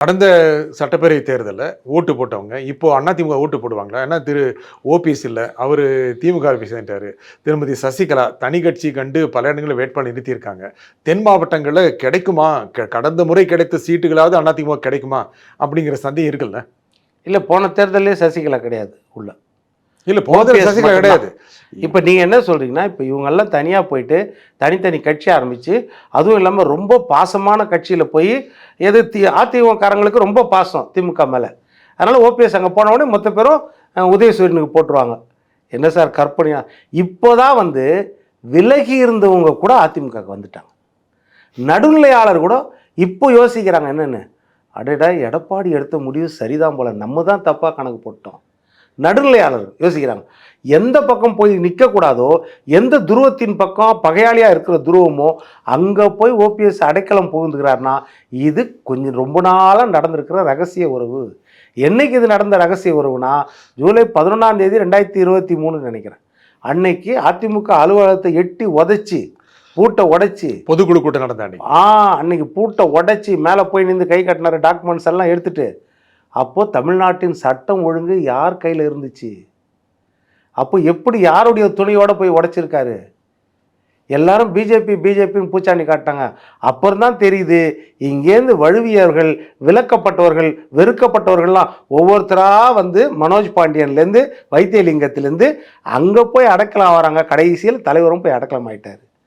கடந்த சட்டப்பேரவை தேர்தலில் ஓட்டு போட்டவங்க இப்போ அதிமுக ஓட்டு போடுவாங்களா? ஏன்னா ஓபிஎஸ் இல்லை, அவர் திமுக சேர்ந்துட்டாரு. திருமதி சசிகலா தனி கட்சி கண்டு பல இடங்களில் வேட்பாளர் நிறுத்தியிருக்காங்க. தென் மாவட்டங்களில் கிடைக்குமா? கடந்த முறை கிடைத்த சீட்டுகளாவது அதிமுக கிடைக்குமா அப்படிங்கிற சந்தேகம் இருக்குல்ல? இல்லை, போன தேர்தலே சசிகலா கிடையாது உள்ள. இல்லை, போன சசிகலா கிடையாது. இப்போ நீங்கள் என்ன சொல்கிறீங்கன்னா, இப்போ இவங்கெல்லாம் தனியாக போயிட்டு தனித்தனி கட்சி ஆரம்பித்து, அதுவும் இல்லாமல் ரொம்ப பாசமான கட்சியில் போய் அதிமுககாரங்களுக்கு ரொம்ப பாசம் திமுக மேலே. அதனால் ஓபிஎஸ் அங்கே போன உடனே மொத்த பேரும் உதயசூரியனுக்கு போட்டுருவாங்க. என்ன சார் கற்பனையா? இப்போ தான் விலகி இருந்தவங்க கூட அதிமுகவுக்கு வந்துட்டாங்க. நடுநிலையாளர் கூட இப்போ யோசிக்கிறாங்க என்னென்னு, அடடா எடப்பாடி எடுத்த முடிவு சரிதான் போல, நம்ம தான் தப்பாக கணக்கு போட்டோம். நடுநிலையாளர் யோசிக்கிறாங்க. எந்த பக்கம் போய் நிற்கக்கூடாதோ, எந்த துருவத்தின் பக்கம் பகையாளியாக இருக்கிற துருவமோ அங்கே போய் ஓபிஎஸ் அடைக்கலம் புகுந்துக்கிறாருன்னா, இது கொஞ்சம் ரொம்ப நாளாக நடந்திருக்கிற ரகசிய உறவு. என்னைக்கு இது நடந்த ரகசிய உறவுனா, ஜூலை 11ஆம் தேதி 2023 நினைக்கிறேன். அன்னைக்கு அதிமுக அலுவலகத்தை எட்டி உதைச்சி பூட்டை உடைச்சி பொதுக்குழு கூட்டம் நடந்தாங்க. அன்னைக்கு பூட்டை உடைச்சி மேலே போய் நின்று கை கட்டினார், டாக்குமெண்ட்ஸ் எல்லாம் எடுத்துட்டு. அப்போது தமிழ்நாட்டின் சட்டம் ஒழுங்கு யார் கையில் இருந்துச்சு? அப்போ எப்படி யாருடைய துணையோடு போய் உடைச்சிருக்காரு? எல்லாரும் பிஜேபின்னு பூச்சாண்டி காட்டாங்க. அப்புறம் தான் தெரியுது, இங்கேருந்து வழுவியவர்கள், விலக்கப்பட்டவர்கள், வெறுக்கப்பட்டவர்கள்லாம் ஒவ்வொருத்தராக மனோஜ் பாண்டியன்லேருந்து வைத்தியலிங்கத்திலேருந்து அங்கே போய் அடக்கலாம் வராங்க. கடைசியில் தலைவரும் போய் அடக்கலாம் ஆயிட்டார்.